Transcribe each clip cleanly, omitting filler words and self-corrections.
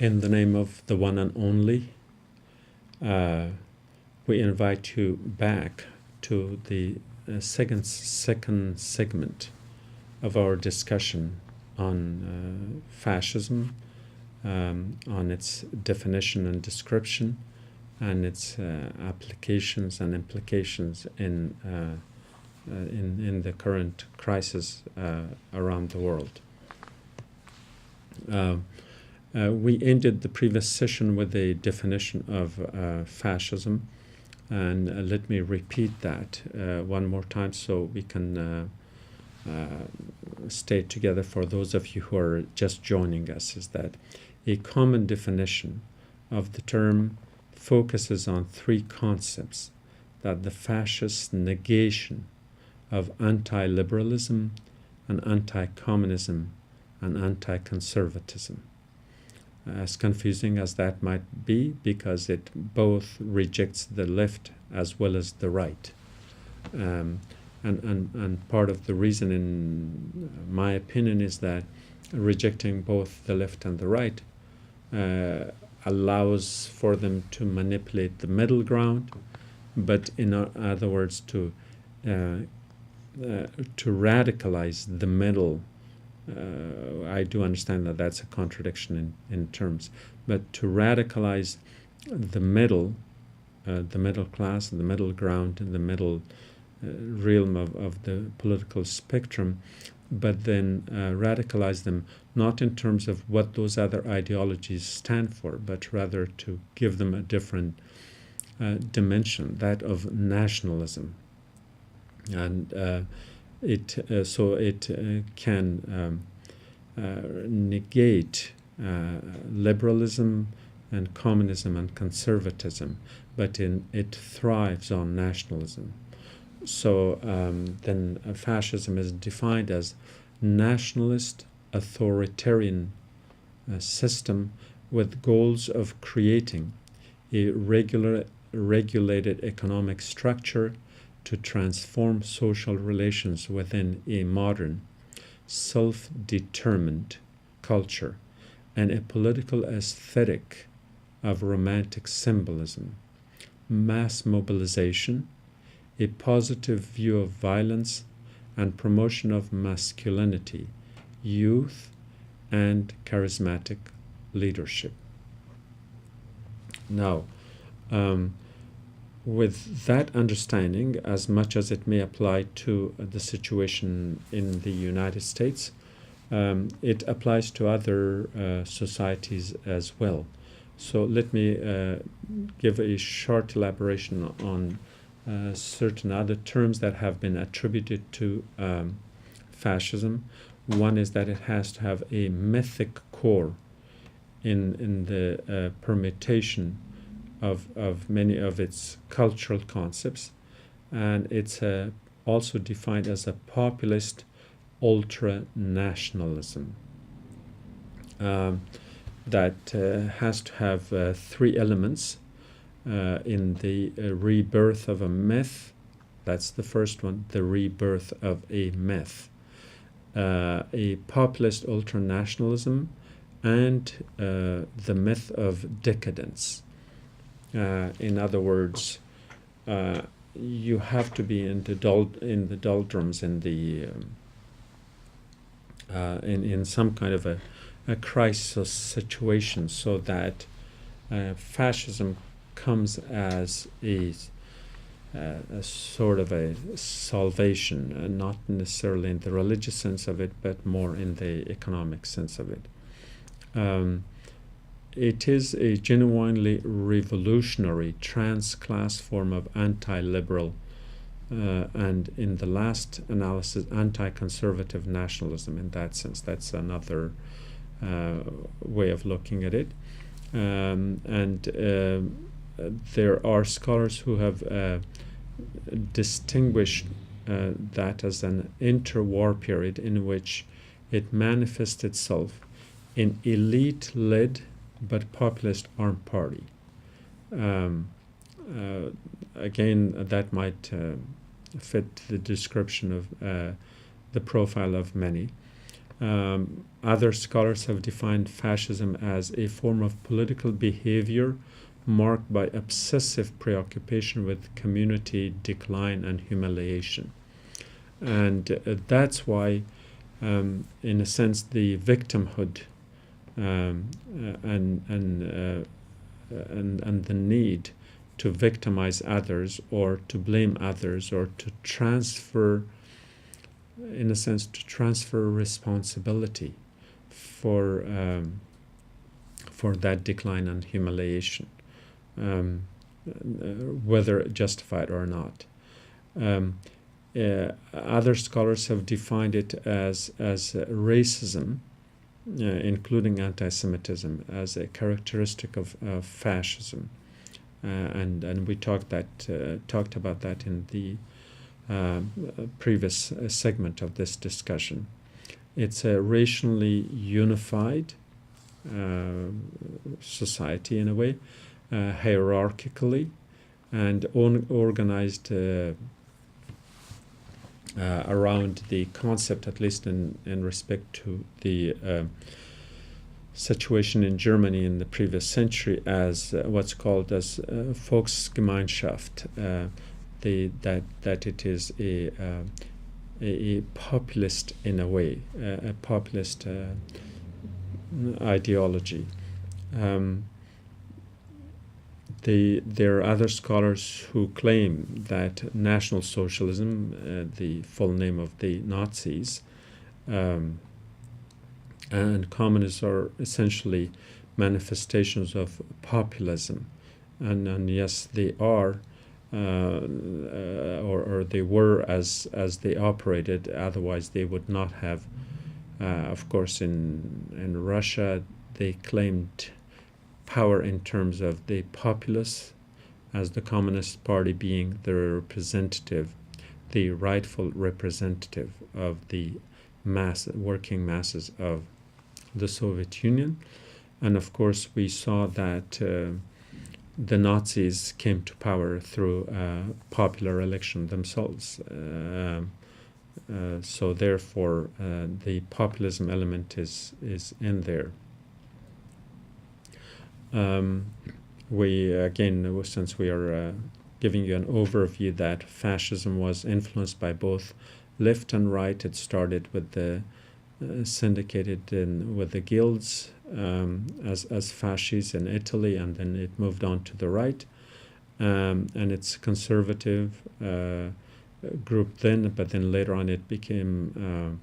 In the name of the one and only, we invite you back to the second segment of our discussion on fascism, on its definition and description, and its applications and implications in the current crisis around the world. We ended the previous session with a definition of fascism, and let me repeat that one more time so we can stay together for those of you who are just joining us. Is that a common definition of the term focuses on three concepts: that the fascist negation of anti-liberalism and anti-communism and anti-conservatism. As confusing as that might be, because it both rejects the left as well as the right. And part of the reason, in my opinion, is that rejecting both the left and the right allows for them to manipulate the middle ground, but in other words, to radicalize the middle. I do understand that that's a contradiction in terms, but to radicalize the middle class, the middle ground, and the middle realm of the political spectrum, but then radicalize them not in terms of what those other ideologies stand for, but rather to give them a different dimension, that of nationalism. And it can negate liberalism and communism and conservatism, but it thrives on nationalism. So then fascism is defined as nationalist authoritarian system with goals of creating a regulated economic structure to transform social relations within a modern, self-determined culture, and a political aesthetic of romantic symbolism, mass mobilization, a positive view of violence, and promotion of masculinity, youth, and charismatic leadership. Now, with that understanding, as much as it may apply to the situation in the United States, it applies to other societies as well. So let me give a short elaboration on certain other terms that have been attributed to fascism. One is that it has to have a mythic core in the permutation of many of its cultural concepts, and it's also defined as a populist ultra-nationalism that has to have three elements in the rebirth of a myth. That's the first one, the rebirth of a myth, a populist ultra-nationalism, and the myth of decadence. In other words, you have to be in the doldrums, in some kind of a crisis situation, so that fascism comes as a sort of a salvation, not necessarily in the religious sense of it, but more in the economic sense of it. It is a genuinely revolutionary trans-class form of anti-liberal and, in the last analysis, anti-conservative nationalism. In that sense, that's another way of looking at it. There are scholars who have distinguished that as an interwar period in which it manifests itself in elite-led but populist armed party. Again, that might fit the description of the profile of many. Other scholars have defined fascism as a form of political behavior marked by obsessive preoccupation with community decline and humiliation. And that's why, in a sense, the victimhood and the need to victimize others or to blame others or to transfer, in a sense, to transfer responsibility for that decline and humiliation, whether justified or not. Other scholars have defined it as racism, including anti-Semitism, as a characteristic of fascism, and we talked about that in the previous segment of this discussion. It's a racially unified society in a way, hierarchically, and organized around the concept, at least in respect to the situation in Germany in the previous century, as what's called as Volksgemeinschaft, that it is a populist in a way, a populist ideology. There are other scholars who claim that National Socialism, the full name of the Nazis, and communists are essentially manifestations of populism, and yes, they are, or they were as they operated. Otherwise, they would not have. Of course, in Russia, they claimed power in terms of the populace, as the Communist Party being the representative, the rightful representative of the working masses of the Soviet Union. And of course, we saw that the Nazis came to power through popular election themselves. So therefore, the populism element is in there. We again, since we are giving you an overview that fascism was influenced by both left and right. It started with the syndicated with the guilds as fascists in Italy, and then it moved on to the right, and it's conservative group then, but then later on it became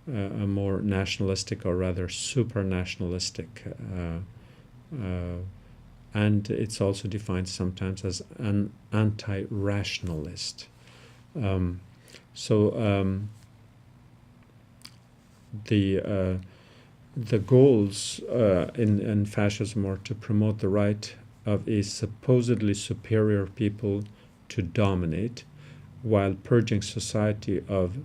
a more nationalistic, or rather super nationalistic, and it's also defined sometimes as an anti-rationalist. The goals in fascism are to promote the right of a supposedly superior people to dominate, while purging society of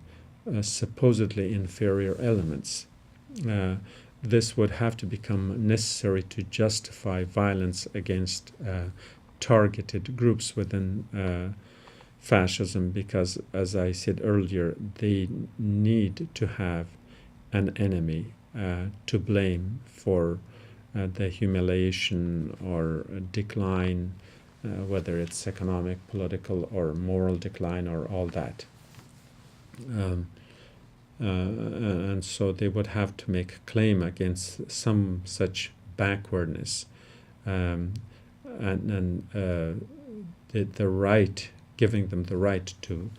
supposedly inferior elements. This would have to become necessary to justify violence against targeted groups within fascism, because, as I said earlier, they need to have an enemy to blame for the humiliation or decline, whether it's economic, political, or moral decline, or all that. And so they would have to make a claim against some such backwardness, and the right, giving them the right to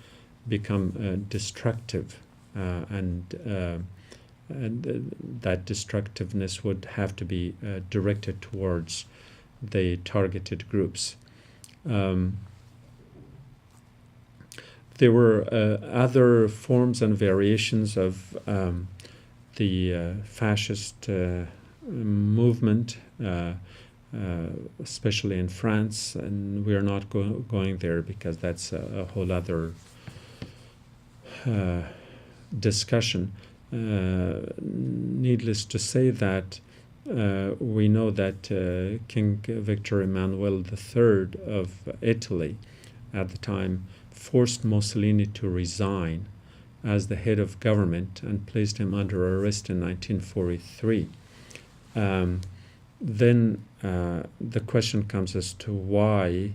become destructive, and that destructiveness would have to be directed towards the targeted groups. There were other forms and variations of the fascist movement, especially in France, and we are not going there because that's a whole other discussion. Needless to say that we know that King Victor Emmanuel III of Italy at the time forced Mussolini to resign as the head of government and placed him under arrest in 1943. Then the question comes as to why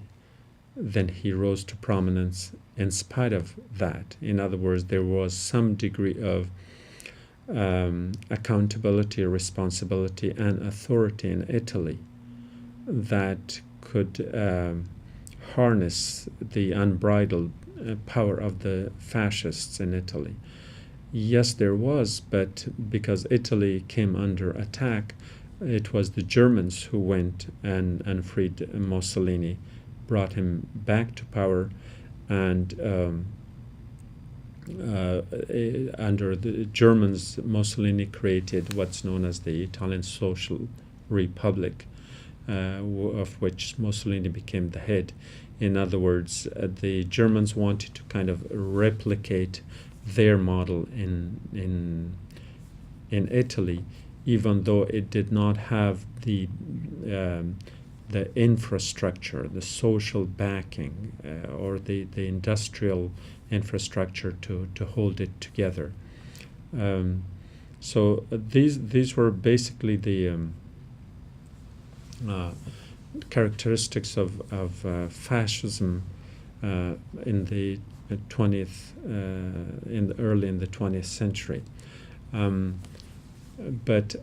then he rose to prominence in spite of that. In other words, there was some degree of accountability, responsibility, and authority in Italy that could harness the unbridled power of the fascists in Italy. Yes, there was, but because Italy came under attack, it was the Germans who went and freed Mussolini, brought him back to power, and under the Germans, Mussolini created what's known as the Italian Social Republic, of which Mussolini became the head. In other words, the Germans wanted to kind of replicate their model in Italy, even though it did not have the infrastructure, the social backing, or the industrial infrastructure to hold it together. So these were basically the characteristics of fascism in the 20th, early in the 20th century. But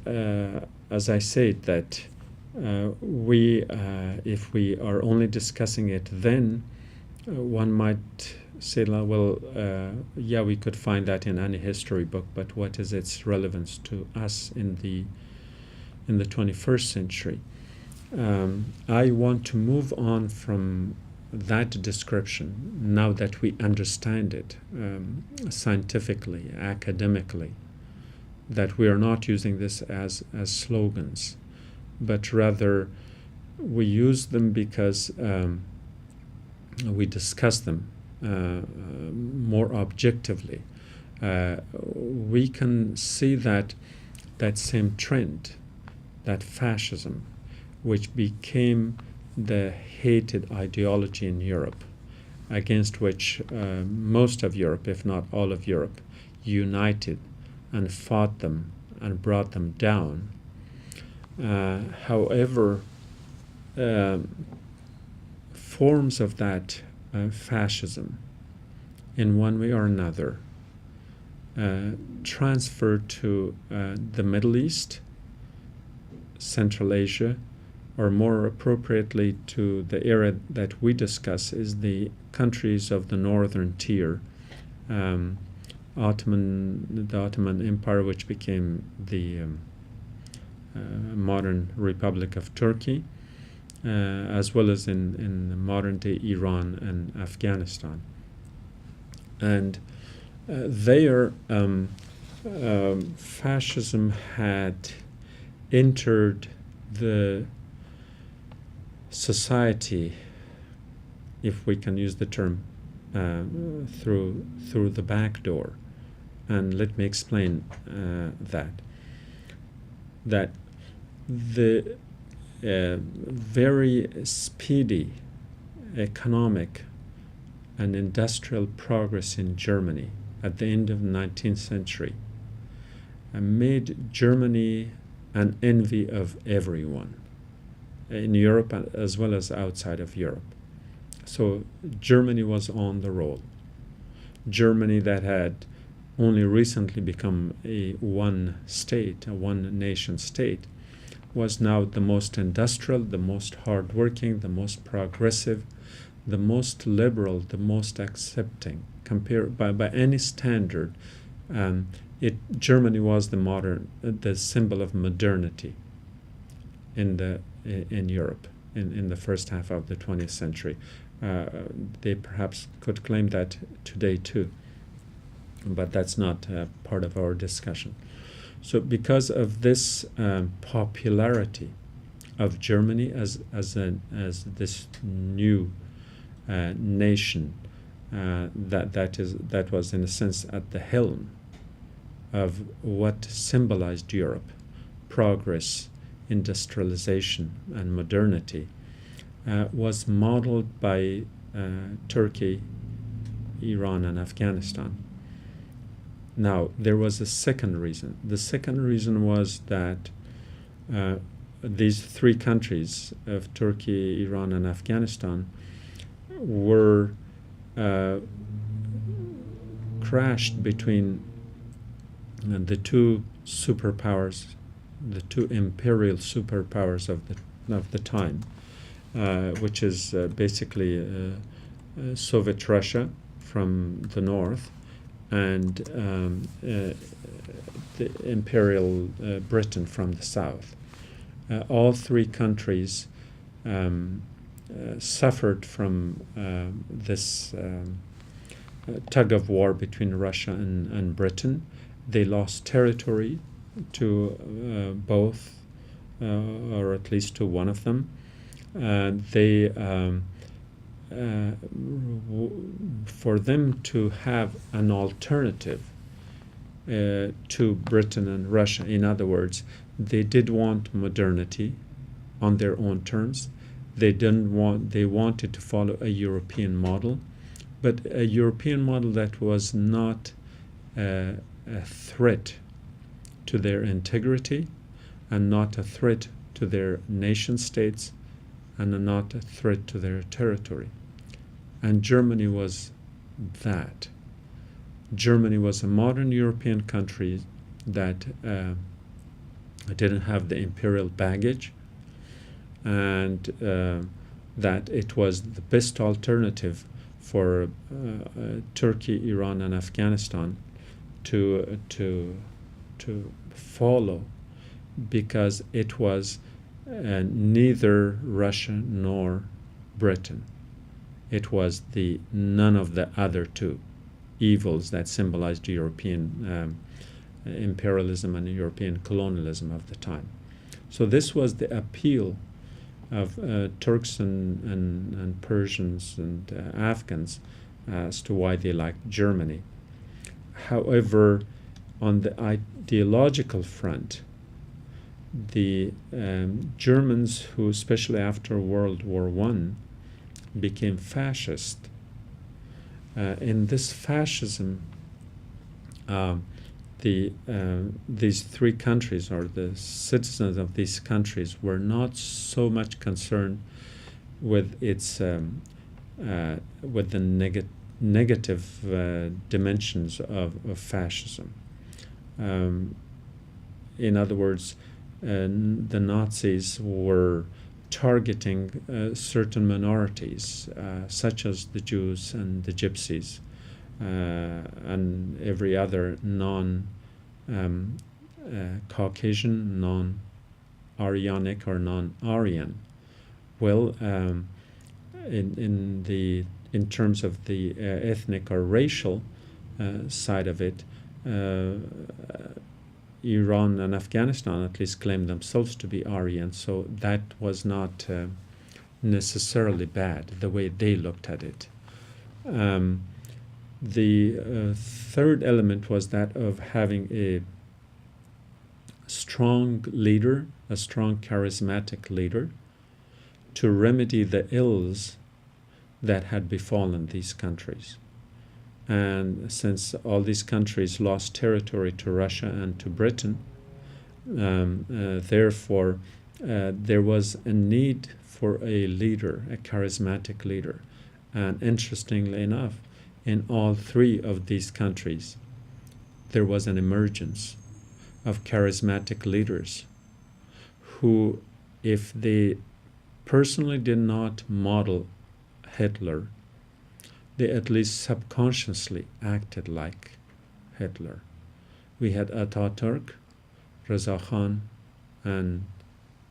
as I said, that if we are only discussing it then, one might say, well, yeah, we could find that in any history book, but what is its relevance to us in the 21st century? I want to move on from that description now that we understand it scientifically, academically, that we are not using this as slogans, but rather we use them because we discuss them more objectively. We can see that same trend, that fascism, which became the hated ideology in Europe, against which most of Europe, if not all of Europe, united and fought them and brought them down. However, forms of that fascism, in one way or another, transferred to the Middle East, Central Asia, or more appropriately to the area that we discuss is the countries of the Northern Tier, the Ottoman Empire, which became the modern Republic of Turkey, as well as in modern-day Iran and Afghanistan. And there, fascism had entered the society, if we can use the term, through the back door. And let me explain that the very speedy economic and industrial progress in Germany at the end of the 19th century made Germany an envy of everyone in Europe as well as outside of Europe. So Germany was on the roll. Germany, that had only recently become a one nation state, was now the most industrial, the most hardworking, the most progressive, the most liberal, the most accepting. Compared by any standard, Germany was the symbol of modernity in Europe in the first half of the 20th century. They perhaps could claim that today too, but that's not part of our discussion. So because of this popularity of Germany as this new nation that was in a sense at the helm of what symbolized Europe, progress, industrialization, and modernity, was modeled by Turkey, Iran, and Afghanistan. Now, there was a second reason. The second reason was that these three countries of Turkey, Iran, and Afghanistan were crashed between the two superpowers, the two imperial superpowers of the time, which is basically Soviet Russia from the north and the imperial Britain from the south. All three countries suffered from this tug of war between Russia and Britain. They lost territory to both, or at least to one of them. For them to have an alternative to Britain and Russia, in other words, they did want modernity on their own terms. They wanted to follow a European model, but a European model that was not a threat to their integrity and not a threat to their nation states and not a threat to their territory. And Germany was that. Germany was a modern European country that didn't have the imperial baggage, and that it was the best alternative for Turkey, Iran, and Afghanistan to follow, because it was neither Russia nor Britain. It was none of the other two evils that symbolized European imperialism and European colonialism of the time. So this was the appeal of Turks and Persians and Afghans as to why they liked Germany. However, on the ideological front, the Germans, who especially after World War I became fascist, in this fascism, these three countries, or the citizens of these countries, were not so much concerned with its with the negative dimensions of fascism. In other words, the Nazis were targeting certain minorities, such as the Jews and the Gypsies, and every other non-Caucasian, non-Aryanic or non-Aryan. Well, in terms of the ethnic or racial side of it, Iran and Afghanistan at least claimed themselves to be Aryan, so that was not necessarily bad, the way they looked at it. The third element was that of having a strong leader, a strong charismatic leader, to remedy the ills that had befallen these countries. And since all these countries lost territory to Russia and to Britain, therefore there was a need for a leader, a charismatic leader. And interestingly enough, in all three of these countries, there was an emergence of charismatic leaders who, if they personally did not model Hitler, they at least subconsciously acted like Hitler. We had Ataturk, Reza Khan, and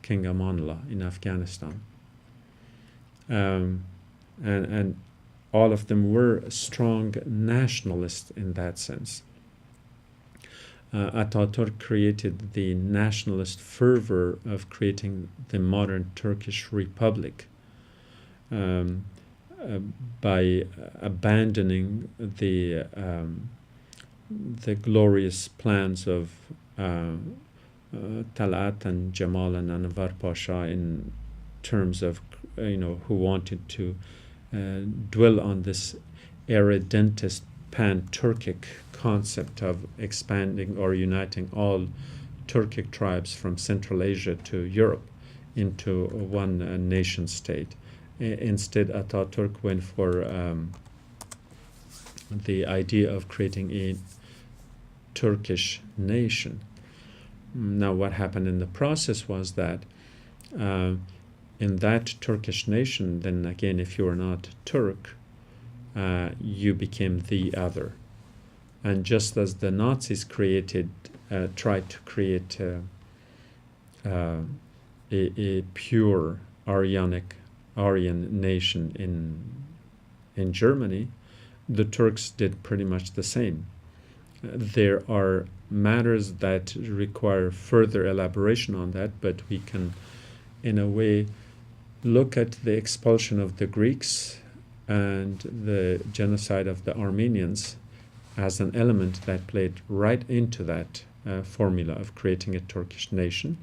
King Amanullah in Afghanistan. And all of them were strong nationalists in that sense. Ataturk created the nationalist fervor of creating the modern Turkish Republic by abandoning the glorious plans of Talat and Jamal and Anwar Pasha in terms of who wanted to dwell on this irredentist pan-Turkic concept of expanding or uniting all Turkic tribes from Central Asia to Europe into one nation state. Instead, Ataturk went for the idea of creating a Turkish nation. Now, what happened in the process was that in that Turkish nation, then again, if you were not Turk, you became the other. And just as the Nazis tried to create a pure Aryan nation in Germany, the Turks did pretty much the same. There are matters that require further elaboration on that, but we can, in a way, look at the expulsion of the Greeks and the genocide of the Armenians as an element that played right into that formula of creating a Turkish nation.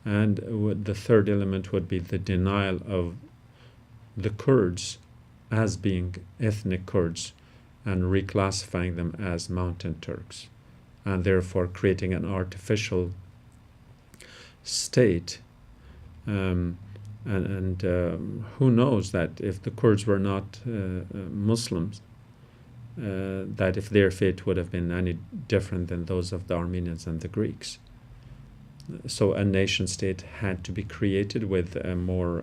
And the third element would be the denial of the Kurds as being ethnic Kurds and reclassifying them as mountain Turks, and therefore creating an artificial state. And who knows that if the Kurds were not Muslims, that if their fate would have been any different than those of the Armenians and the Greeks. So a nation state had to be created with a more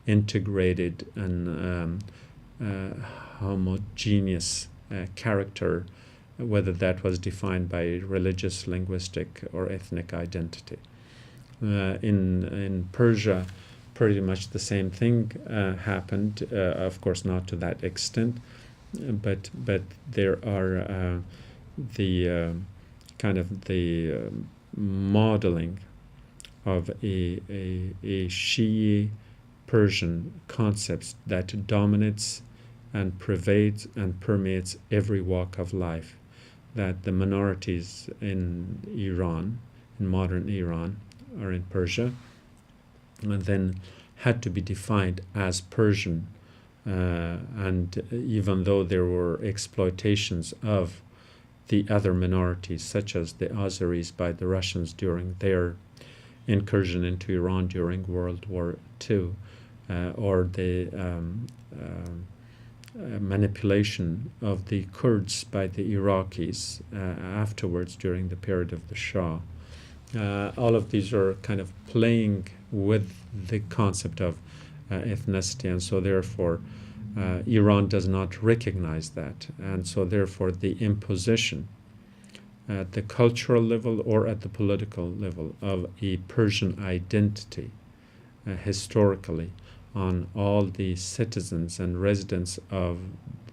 integrated and homogeneous character, whether that was defined by religious, linguistic, or ethnic identity. In Persia, pretty much the same thing happened, of course not to that extent, but there are the kind of the modeling of a Shi'i Persian concepts that dominates and pervades and permeates every walk of life, that the minorities in Iran, in modern Iran, or in Persia, and then had to be defined as Persian, and even though there were exploitations of the other minorities, such as the Azeris by the Russians during their incursion into Iran during World War II, or the manipulation of the Kurds by the Iraqis afterwards during the period of the Shah. All of these are kind of playing with the concept of ethnicity, and so therefore Iran does not recognize that, and so therefore the imposition at the cultural level or at the political level of a Persian identity historically on all the citizens and residents of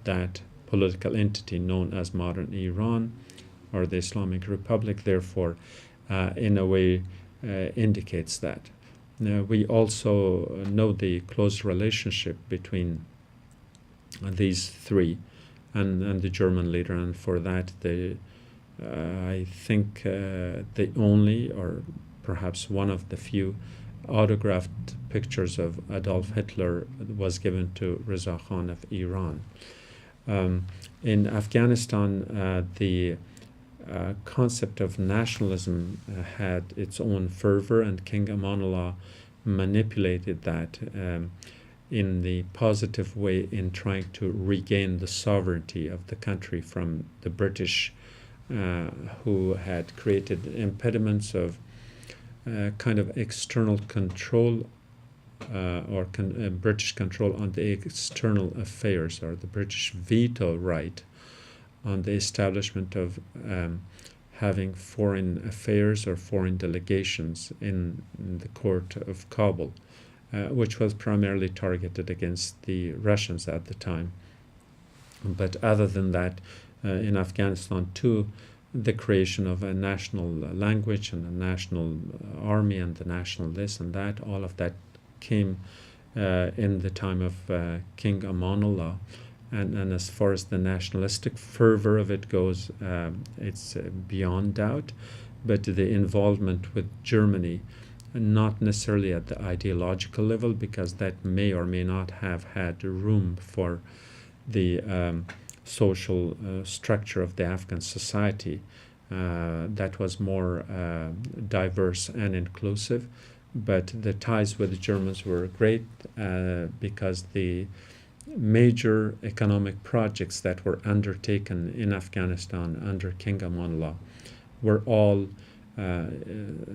that political entity known as modern Iran or the Islamic Republic, therefore in a way indicates that. Now, we also know the close relationship between these three and the German leader, and for that I think the only, or perhaps one of the few, autographed pictures of Adolf Hitler was given to Reza Khan of Iran. In Afghanistan, the concept of nationalism had its own fervor, and King Amanullah manipulated that in the positive way in trying to regain the sovereignty of the country from the British, who had created impediments of kind of external control or British control on the external affairs, or the British veto right on the establishment of having foreign affairs or foreign delegations in the court of Kabul, which was primarily targeted against the Russians at the time. But other than that, in Afghanistan too, the creation of a national language and a national army and the national this and that, all of that came in the time of King Amanullah. And as far as the nationalistic fervor of it goes, it's beyond doubt. But the involvement with Germany, not necessarily at the ideological level, because that may or may not have had room for the social structure of the Afghan society that was more diverse and inclusive. But the ties with the Germans were great because the major economic projects that were undertaken in Afghanistan under King Amanullah were all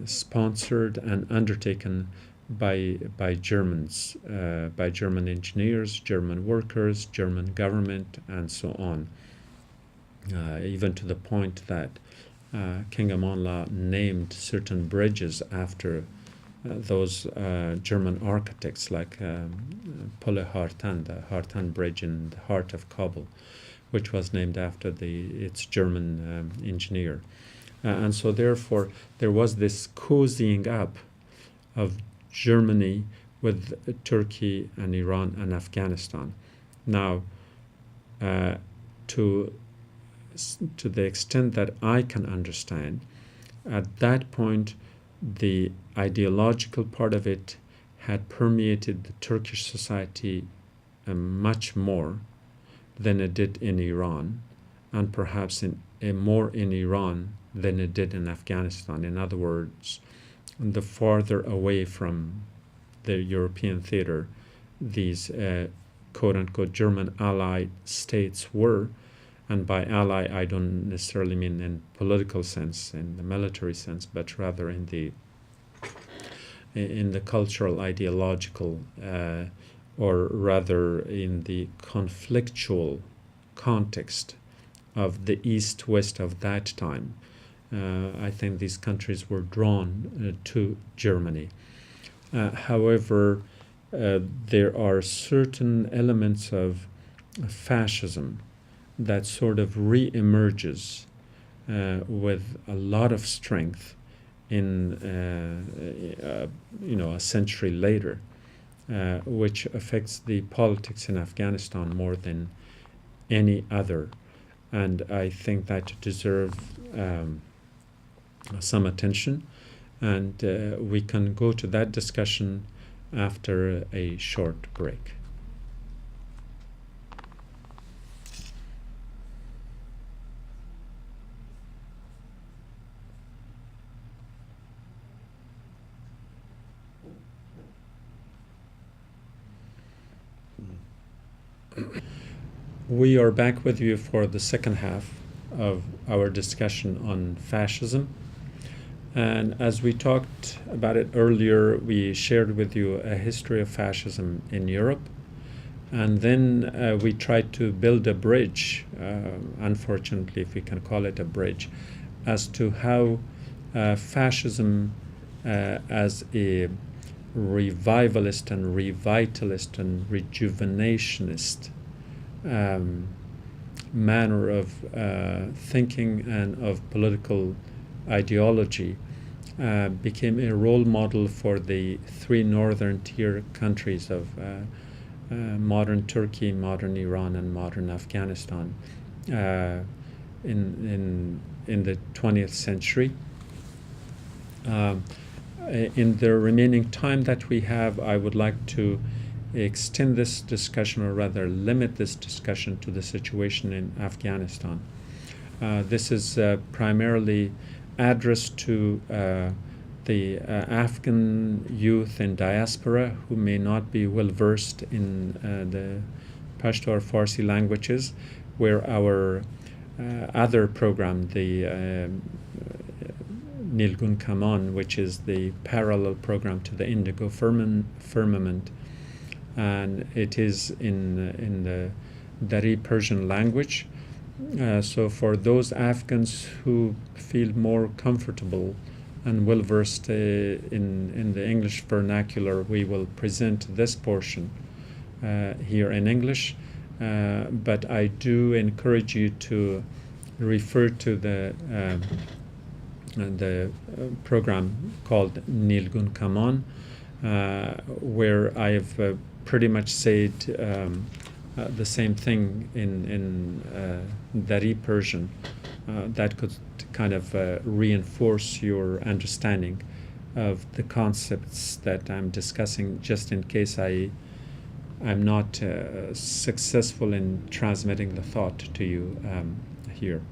sponsored and undertaken by Germans, by German engineers, German workers, German government, and so on. Even to the point that King Amanullah named certain bridges after those German architects, like Pule Hartan, the Hartan Bridge in the heart of Kabul, which was named after its German engineer. And so therefore there was this cozying up of Germany with Turkey and Iran and Afghanistan. Now, to the extent that I can understand, at that point the ideological part of it had permeated the Turkish society much more than it did in Iran, and perhaps more in Iran than it did in Afghanistan. In other words, the farther away from the European theater these quote-unquote German allied states were, and by ally I don't necessarily mean in political sense, in the military sense, but rather in the cultural, ideological, or rather in the conflictual context of the East-West of that time. I think these countries were drawn to Germany. However, there are certain elements of fascism that sort of re-emerges with a lot of strength in a century later, which affects the politics in Afghanistan more than any other, and I think that deserves some attention, and we can go to that discussion after a short break. We are back with you for the second half of our discussion on fascism. And as we talked about it earlier, we shared with you a history of fascism in Europe. And then we tried to build a bridge, unfortunately, if we can call it a bridge, as to how fascism as a revivalist and revitalist and rejuvenationist manner of thinking and of political ideology became a role model for the three northern tier countries of modern Turkey, modern Iran, and modern Afghanistan in the 20th century. In the remaining time that we have, I would like to extend this discussion, or rather limit this discussion, to the situation in Afghanistan. This is primarily addressed to the Afghan youth in diaspora who may not be well versed in the Pashto or Farsi languages, where our other program, the Nilgun Kaman, which is the parallel program to the Indigo Firmament, and it is in the Dari Persian language. So for those Afghans who feel more comfortable and well versed in the English vernacular, we will present this portion here in English. But I do encourage you to refer to the program called Nilgun Kaman, where I've pretty much said the same thing in Dari Persian that could kind of reinforce your understanding of the concepts that I'm discussing, just in case I I'm not successful in transmitting the thought to you here.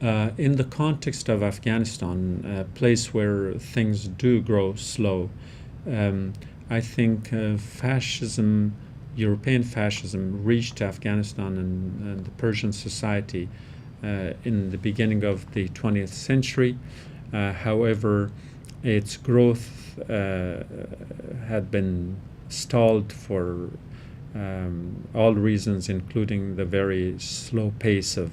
In the context of Afghanistan, a place where things do grow slow, I think fascism, European fascism, reached Afghanistan and the Persian society in the beginning of the 20th century. However, its growth had been stalled for all reasons, including the very slow pace of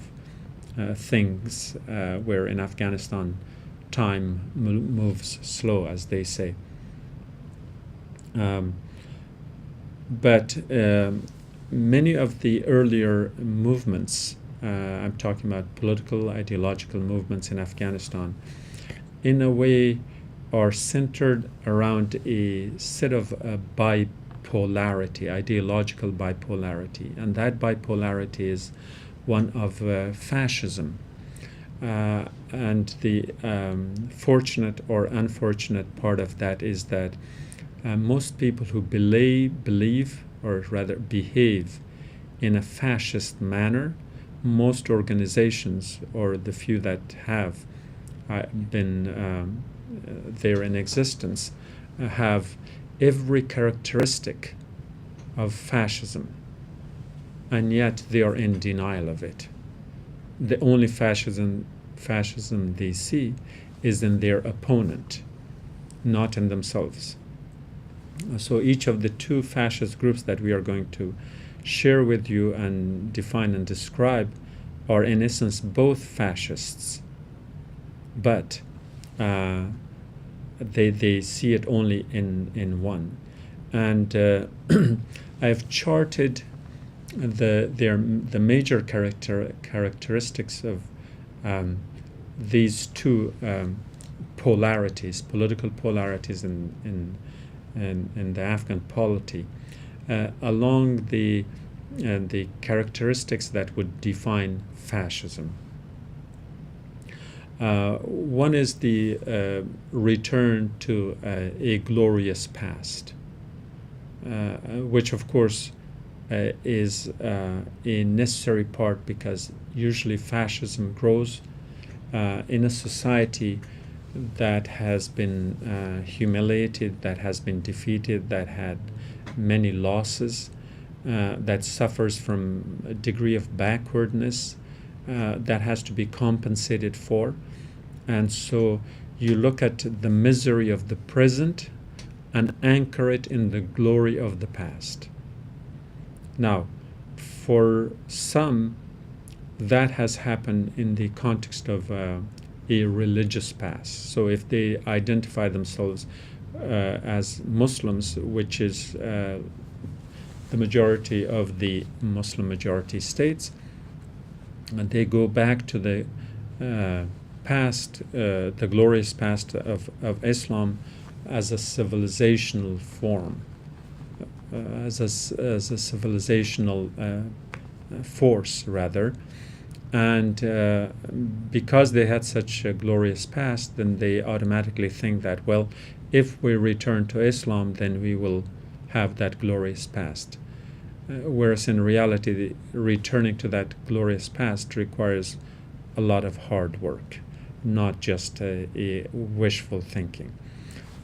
things, where in Afghanistan time moves slow, as they say. But many of the earlier movements, I'm talking about political, ideological movements in Afghanistan, in a way are centered around a set of bipolarity, ideological bipolarity. And that bipolarity is one of fascism. And the fortunate or unfortunate part of that is that most people who believe, or rather behave, in a fascist manner, most organizations, or the few that have been there in existence, have every characteristic of fascism, and yet they are in denial of it. The only fascism they see is in their opponent, not in themselves. So each of the two fascist groups that we are going to share with you and define and describe are in essence both fascists, but they see it only in one. And I've charted the major characteristics of these two polarities, political polarities in the Afghan polity, along the characteristics that would define fascism. One is the return to a glorious past, which of course is a necessary part, because usually fascism grows in a society that has been humiliated, that has been defeated, that had many losses, that suffers from a degree of backwardness that has to be compensated for. And so you look at the misery of the present and anchor it in the glory of the past. Now, for some, that has happened in the context of a religious past. So if they identify themselves as Muslims, which is the majority of the Muslim majority states, and they go back to the past, the glorious past of Islam as a civilizational form, as a civilizational force, rather. And because they had such a glorious past, then they automatically think that, well, if we return to Islam, then we will have that glorious past. Whereas in reality, returning to that glorious past requires a lot of hard work, not just a wishful thinking.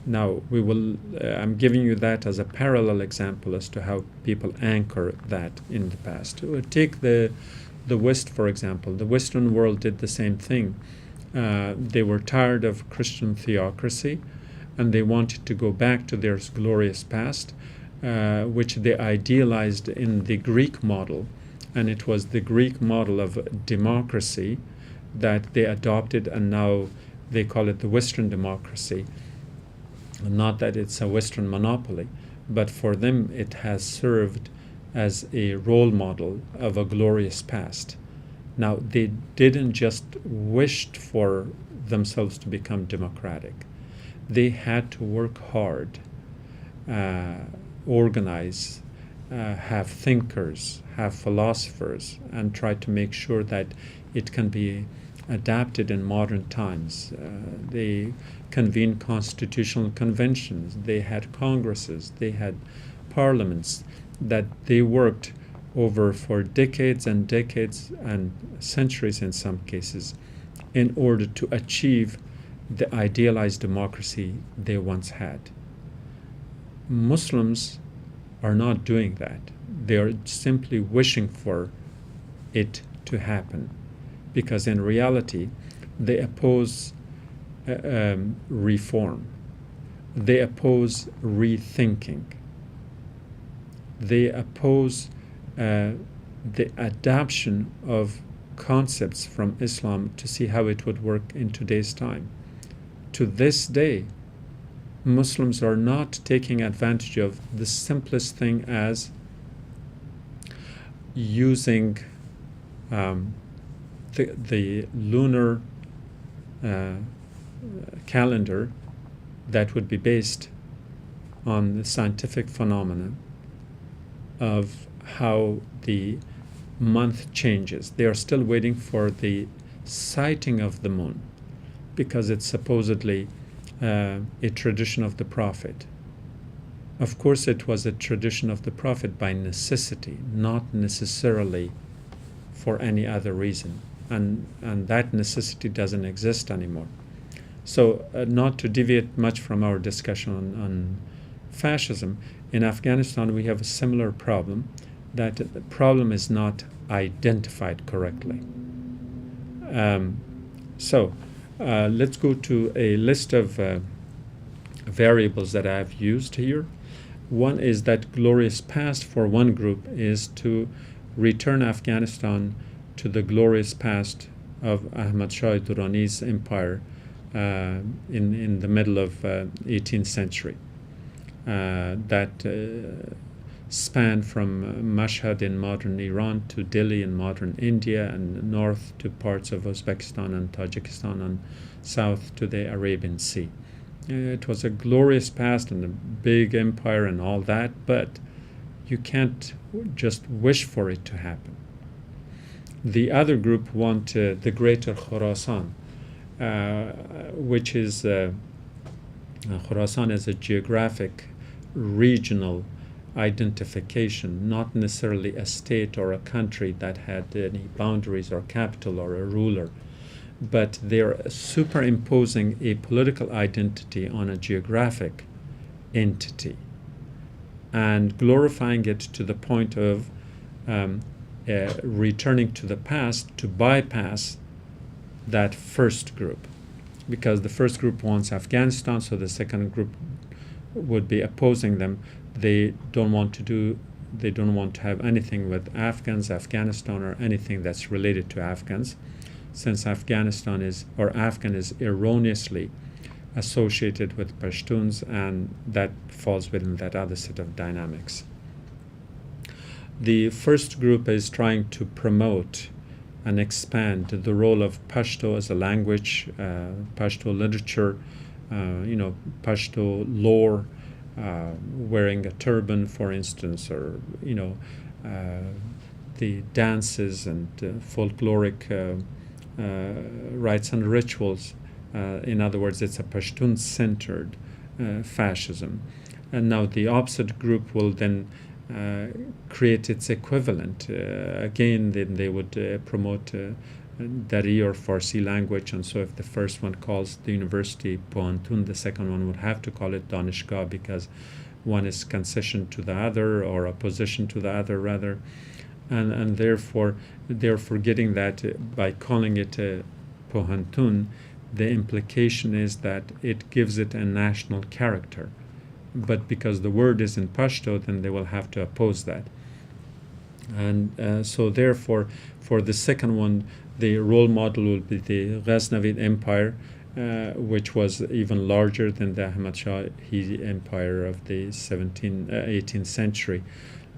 Now, I'm giving you that as a parallel example as to how people anchor that in the past. Take the West, for example. The Western world did the same thing. They were tired of Christian theocracy, and they wanted to go back to their glorious past, which they idealized in the Greek model. And it was the Greek model of democracy that they adopted, and now they call it the Western democracy. Not that it's a Western monopoly, but for them it has served as a role model of a glorious past. Now, they didn't just wish for themselves to become democratic. They had to work hard, organize, have thinkers, have philosophers, and try to make sure that it can be adapted in modern times. They convened constitutional conventions, they had congresses, they had parliaments that they worked over for decades and decades and centuries in some cases in order to achieve the idealized democracy they once had. Muslims are not doing that. They are simply wishing for it to happen, because in reality they oppose reform, they oppose rethinking, they oppose the adoption of concepts from Islam to see how it would work in today's time. To this day, Muslims are not taking advantage of the simplest thing as using the lunar calendar that would be based on the scientific phenomena of how the month changes. They are still waiting for the sighting of the moon, because it's supposedly a tradition of the Prophet. Of course, it was a tradition of the Prophet by necessity, not necessarily for any other reason. And that necessity doesn't exist anymore. So not to deviate much from our discussion on fascism, in Afghanistan we have a similar problem, that the problem is not identified correctly. Let's go to a list of variables that I've used here. One is that glorious past for one group is to return Afghanistan to the glorious past of Ahmad Shah Durrani's empire in the middle of 18th century. That spanned from Mashhad in modern Iran to Delhi in modern India, and north to parts of Uzbekistan and Tajikistan, and south to the Arabian Sea. It was a glorious past and a big empire and all that, but you can't just wish for it to happen. The other group want the greater Khorasan, which is Khorasan as a geographic, regional identification, not necessarily a state or a country that had any boundaries or capital or a ruler, but they're superimposing a political identity on a geographic entity and glorifying it to the point of returning to the past to bypass that first group, because the first group wants Afghanistan, so the second group would be opposing them. They don't want to have anything with Afghans, Afghanistan, or anything that's related to Afghans, since Afghan is erroneously associated with Pashtuns, and that falls within that other set of dynamics. The first group is trying to promote and expand the role of Pashto as a language, Pashto literature, Pashto lore, wearing a turban, for instance, or the dances and folkloric rites and rituals. In other words, it's a Pashtun-centered fascism. And now the opposite group will then create its equivalent. Again, then they would promote Dari or Farsi language, and so if the first one calls the university Pohantun, the second one would have to call it Danishgah, because one is concession to the other, or opposition to the other rather, and therefore they're forgetting that by calling it Pohantun, the implication is that it gives it a national character. But because the word is in Pashto, then they will have to oppose that. And so therefore, for the second one, the role model will be the Ghaznavid Empire, which was even larger than the Ahmad Shahi Empire of the 18th century.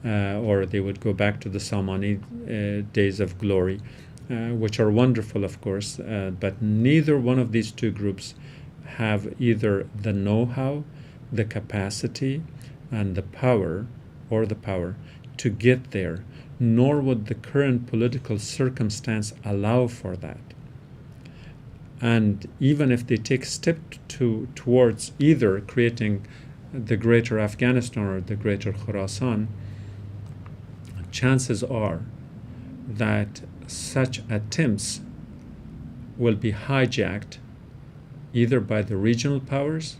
Or they would go back to the Samani days of glory, which are wonderful, of course, but neither one of these two groups have either the know-how, the capacity, and the power to get there, nor would the current political circumstance allow for that. And even if they take a step towards either creating the greater Afghanistan or the greater Khorasan, chances are that such attempts will be hijacked either by the regional powers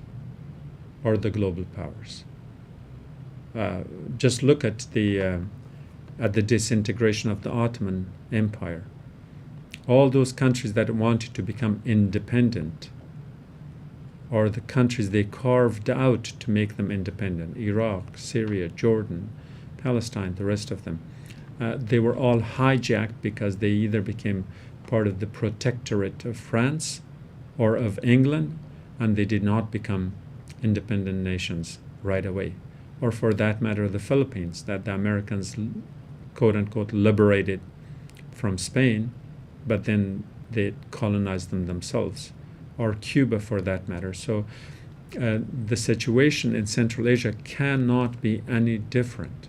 or the global powers. Just look at the disintegration of the Ottoman Empire. All those countries that wanted to become independent, or the countries they carved out to make them independent, Iraq, Syria, Jordan, Palestine, the rest of them, they were all hijacked because they either became part of the protectorate of France or of England, and they did not become independent nations right away. Or for that matter, the Philippines, that the Americans, quote-unquote, liberated from Spain, but then they colonized them themselves. Or Cuba, for that matter. So the situation in Central Asia cannot be any different.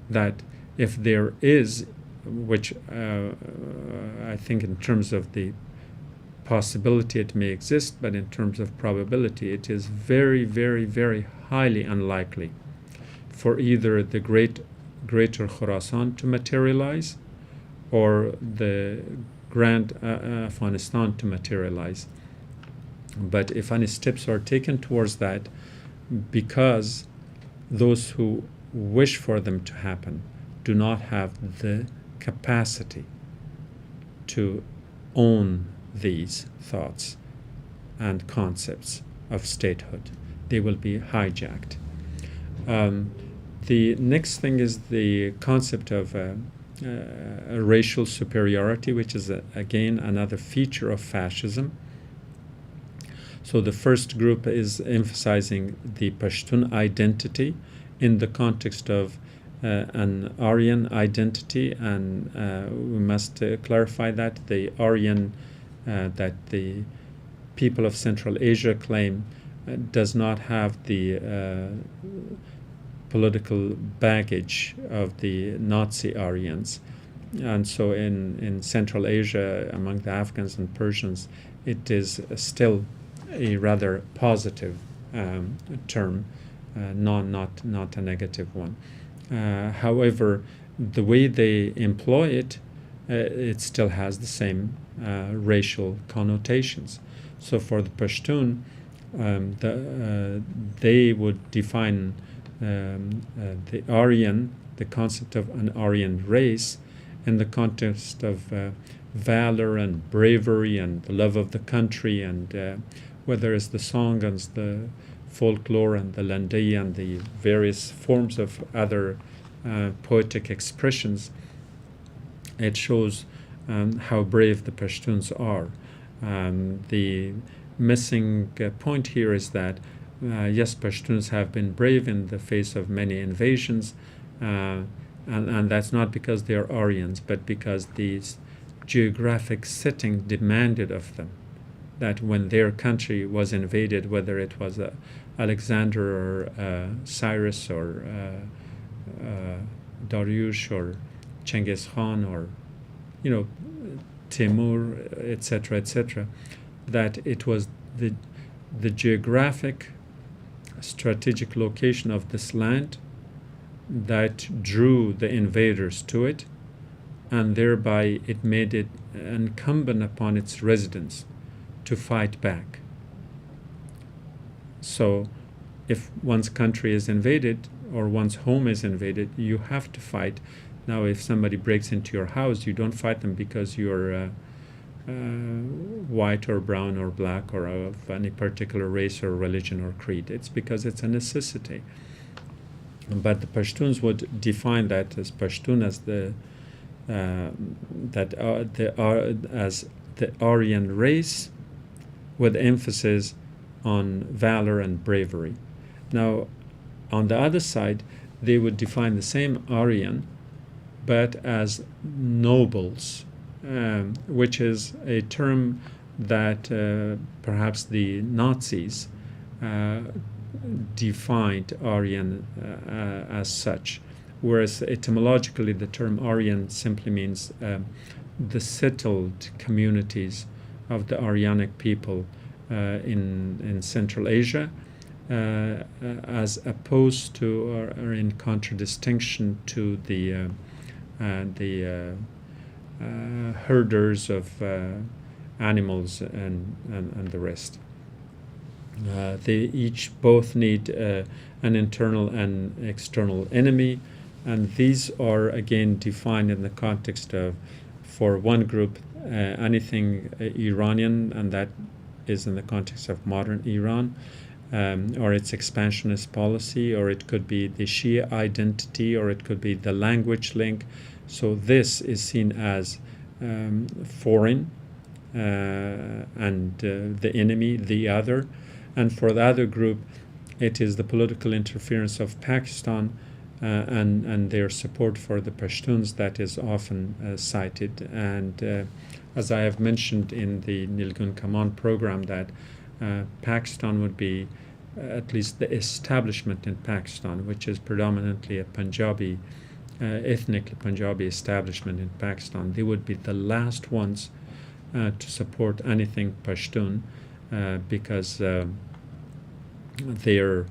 That if there is, which I think in terms of the possibility it may exist, but in terms of probability, it is very, very, very highly unlikely for either the greater Khorasan to materialize or the Grand Afghanistan to materialize. But if any steps are taken towards that, because those who wish for them to happen do not have the capacity to own these thoughts and concepts of statehood, they will be hijacked. The next thing is the concept of racial superiority, which is again another feature of fascism. So the first group is emphasizing the Pashtun identity in the context of an Aryan identity, and we must clarify that the Aryan that the people of Central Asia claim does not have the political baggage of the Nazi Aryans. And so in Central Asia, among the Afghans and Persians, it is still a rather positive term, not a negative one. However, the way they employ it, it still has the same racial connotations. So for the Pashtun, they would define the Aryan, the concept of an Aryan race, in the context of valor and bravery and the love of the country, and whether it's the song and the folklore and the landai and the various forms of other poetic expressions, it shows how brave the Pashtuns are. The missing point here is that yes, Pashtuns have been brave in the face of many invasions, and that's not because they are Aryans, but because the geographic setting demanded of them that when their country was invaded, whether it was Alexander or Cyrus or Dariush or Genghis Khan or Timur, etc., that it was the geographic strategic location of this land that drew the invaders to it, and thereby it made it incumbent upon its residents to fight back. So if one's country is invaded or one's home is invaded, you have to fight. Now, if somebody breaks into your house, you don't fight them because you're white or brown or black or of any particular race or religion or creed. It's because it's a necessity. But the Pashtuns would define that as Pashtun as as the Aryan race, with emphasis on valor and bravery. Now, on the other side, they would define the same Aryan, but as nobles, which is a term that perhaps the Nazis defined Aryan as such, whereas etymologically the term Aryan simply means the settled communities of the Aryanic people in Central Asia, as opposed to or in contradistinction to the herders of animals and the rest. They each both need an internal and external enemy, and these are again defined in the context of, for one group, anything Iranian, and that is in the context of modern Iran, or its expansionist policy, or it could be the Shia identity, or it could be the language link. So this is seen as foreign and the enemy, the other. And for the other group, it is the political interference of Pakistan and their support for the Pashtuns that is often cited. And as I have mentioned in the Nilgun Kaman program, that Pakistan would be, at least the establishment in Pakistan, which is predominantly a Punjabi, ethnically Punjabi establishment in Pakistan, they would be the last ones to support anything Pashtun, because they're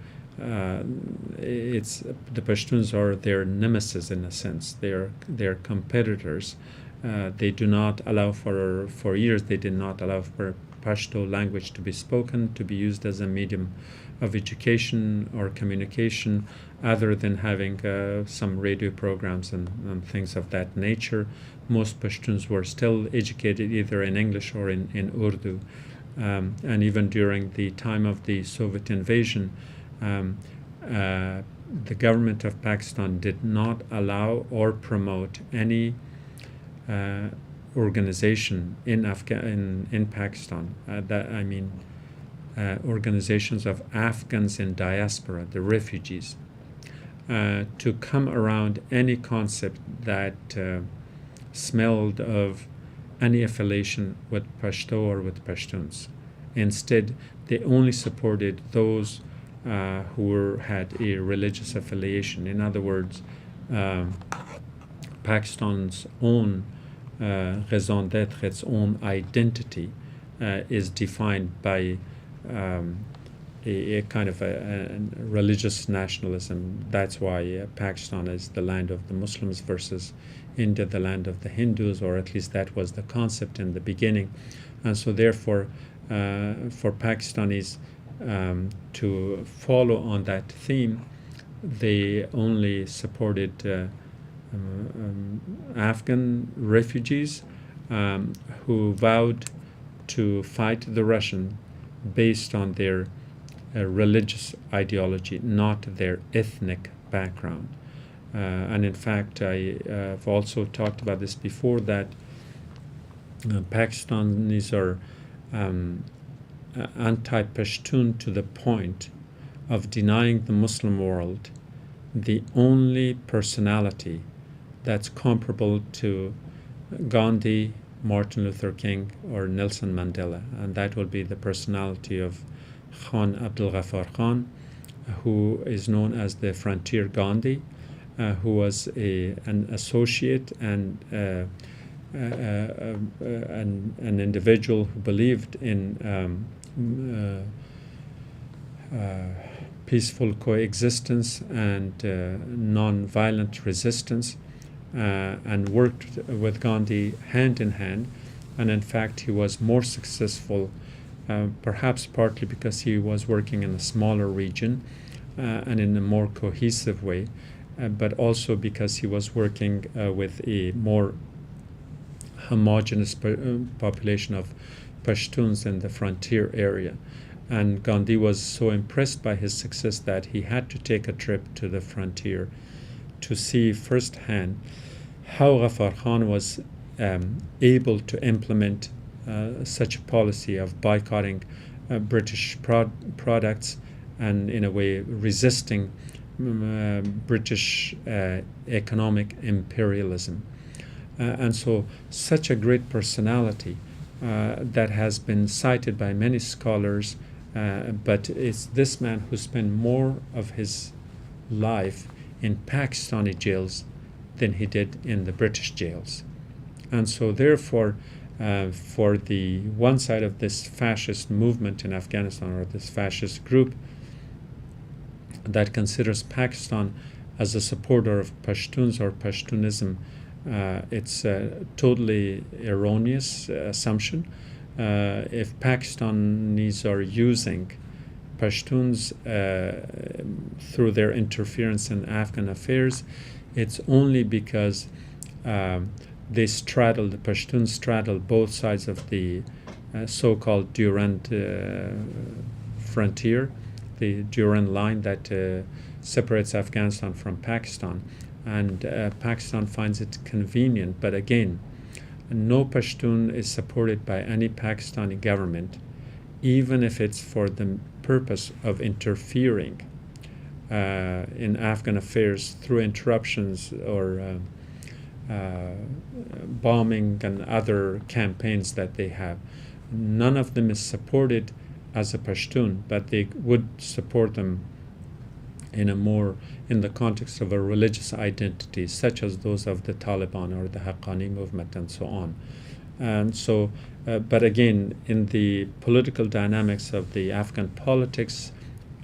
it's the Pashtuns are their nemesis in a sense. They're competitors. They do not allow for years. They did not allow for Pashto language to be spoken, to be used as a medium of education or communication, other than having some radio programs and things of that nature. Most Pashtuns were still educated either in English or in Urdu. And even during the time of the Soviet invasion, the government of Pakistan did not allow or promote any organization in Pakistan. Organizations of Afghans in diaspora, the refugees, to come around any concept that smelled of any affiliation with Pashto or with Pashtuns. Instead, they only supported those who had a religious affiliation. In other words, Pakistan's own raison d'être, its own identity, is defined by a kind of a religious nationalism. That's why Pakistan is the land of the Muslims versus India, the land of the Hindus, or at least that was the concept in the beginning. And so therefore, for Pakistanis to follow on that theme, they only supported Afghan refugees who vowed to fight the Russian based on their religious ideology, not their ethnic background. And in fact, I've also talked about this before, that Pakistanis are anti-Pashtun to the point of denying the Muslim world the only personality that's comparable to Gandhi, Martin Luther King, or Nelson Mandela, and that will be the personality of Khan Abdul Ghaffar Khan, who is known as the Frontier Gandhi, who was an associate and an individual who believed in peaceful coexistence and non-violent resistance, and worked with Gandhi hand in hand. And in fact, he was more successful, perhaps partly because he was working in a smaller region and in a more cohesive way, but also because he was working with a more homogeneous population of Pashtuns in the frontier area. And Gandhi was so impressed by his success that he had to take a trip to the frontier to see firsthand how Ghaffar Khan was able to implement such a policy of boycotting British products and, in a way, resisting British economic imperialism. And so such a great personality that has been cited by many scholars, but it's this man who spent more of his life in Pakistani jails than he did in the British jails. And so therefore, for the one side of this fascist movement in Afghanistan, or this fascist group, that considers Pakistan as a supporter of Pashtuns or Pashtunism, it's a totally erroneous assumption. If Pakistanis are using Pashtuns through their interference in Afghan affairs, it's only because the Pashtuns straddle both sides of the so-called Durand frontier, the Durand line that separates Afghanistan from Pakistan, and Pakistan finds it convenient. But again, no Pashtun is supported by any Pakistani government, even if it's for the purpose of interfering in Afghan affairs through interruptions or bombing and other campaigns that they have. None of them is supported as a Pashtun, but they would support them in the context of a religious identity, such as those of the Taliban or the Haqqani movement and so on. And so, but again, in the political dynamics of the Afghan politics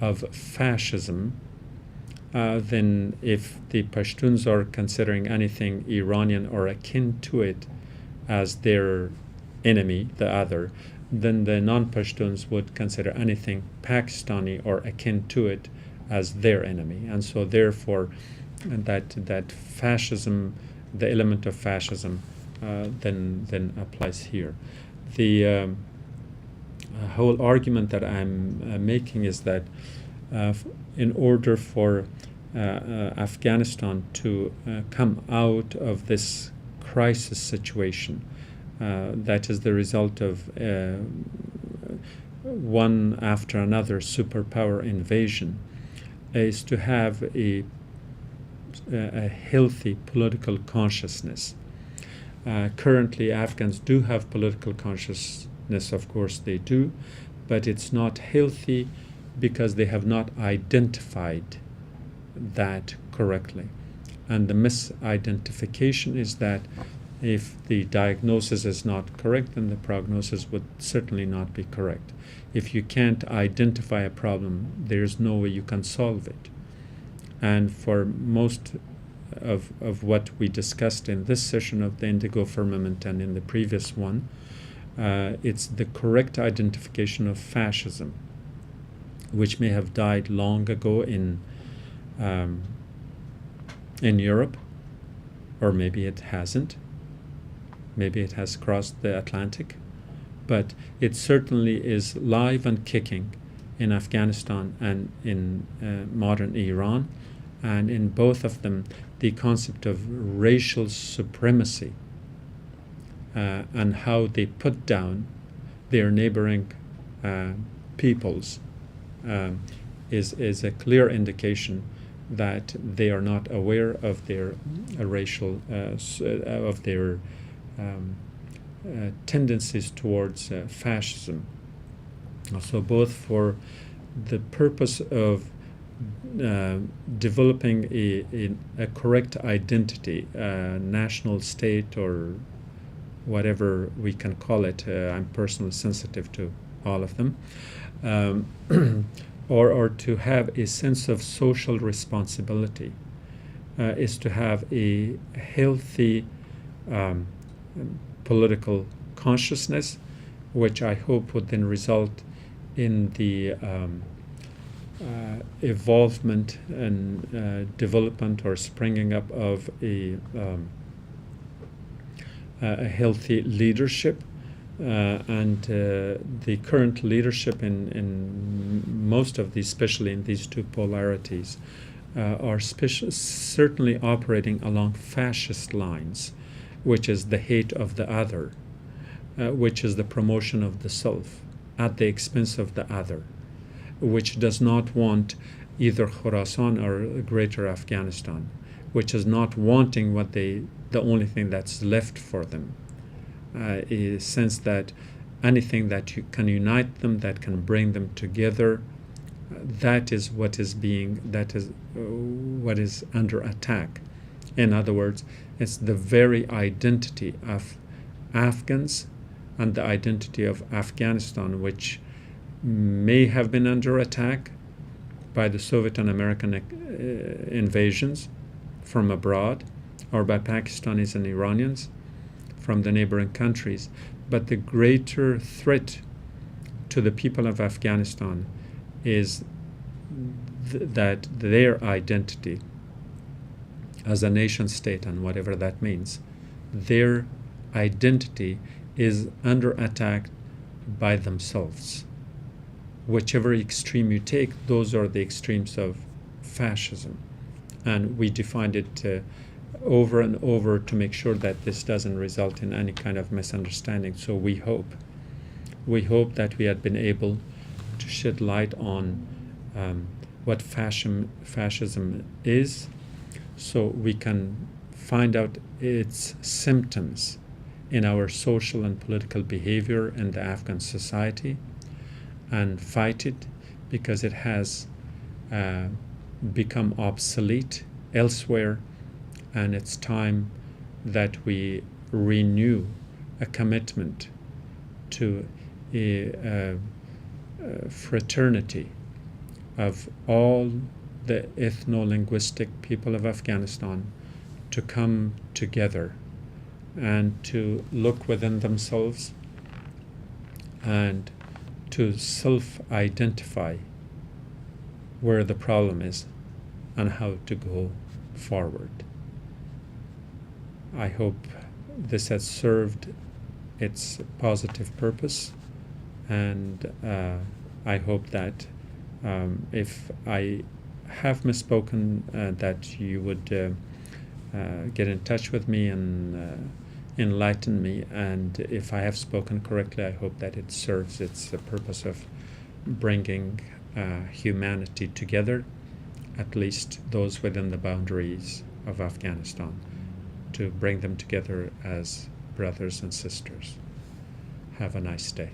of fascism, then if the Pashtuns are considering anything Iranian or akin to it as their enemy, the other, then the non-Pashtuns would consider anything Pakistani or akin to it as their enemy. And so therefore that fascism, the element of fascism, then applies here. The whole argument that I'm making is that in order for Afghanistan to come out of this crisis situation, that is the result of one after another superpower invasion, is to have a healthy political consciousness. Currently, Afghans do have political consciousness, of course they do, but it's not healthy because they have not identified that correctly. And the misidentification is that if the diagnosis is not correct, then the prognosis would certainly not be correct. If you can't identify a problem, there's no way you can solve it. And for most of what we discussed in this session of the Indigo Firmament and in the previous one, it's the correct identification of fascism, which may have died long ago in Europe, or maybe it hasn't. Maybe it has crossed the Atlantic, but it certainly is live and kicking in Afghanistan and in modern Iran. And in both of them, the concept of racial supremacy and how they put down their neighboring peoples is a clear indication that they are not aware of their racial of their tendencies towards fascism. So both for the purpose of developing a correct identity, national state or whatever we can call it, I'm personally sensitive to all of them, or to have a sense of social responsibility, is to have a healthy political consciousness, which I hope would then result in the evolvement and development or springing up of a healthy leadership. And the current leadership in most of these, especially in these two polarities, are certainly operating along fascist lines, which is the hate of the other, which is the promotion of the self at the expense of the other, which does not want either Khorasan or greater Afghanistan, which is not wanting what the only thing that's left for them, is sense that anything that can unite them, that can bring them together, that is what is what is under attack. In other words, it's the very identity of Afghans and the identity of Afghanistan which may have been under attack, by the Soviet and American invasions from abroad, or by Pakistanis and Iranians from the neighboring countries. But the greater threat to the people of Afghanistan is that their identity as a nation state, and whatever that means, their identity is under attack by themselves. Whichever extreme you take, those are the extremes of fascism. And we defined it over and over to make sure that this doesn't result in any kind of misunderstanding. So we hope that we had been able to shed light on what fascism is, so we can find out its symptoms in our social and political behavior in the Afghan society, and fight it, because it has become obsolete elsewhere, and it's time that we renew a commitment to a fraternity of all the ethno-linguistic people of Afghanistan to come together and to look within themselves and to self-identify where the problem is and how to go forward. I hope this has served its positive purpose, and I hope that if I have misspoken, that you would get in touch with me and enlighten me, and if I have spoken correctly, I hope that it serves its purpose of bringing humanity together, at least those within the boundaries of Afghanistan, to bring them together as brothers and sisters. Have a nice day.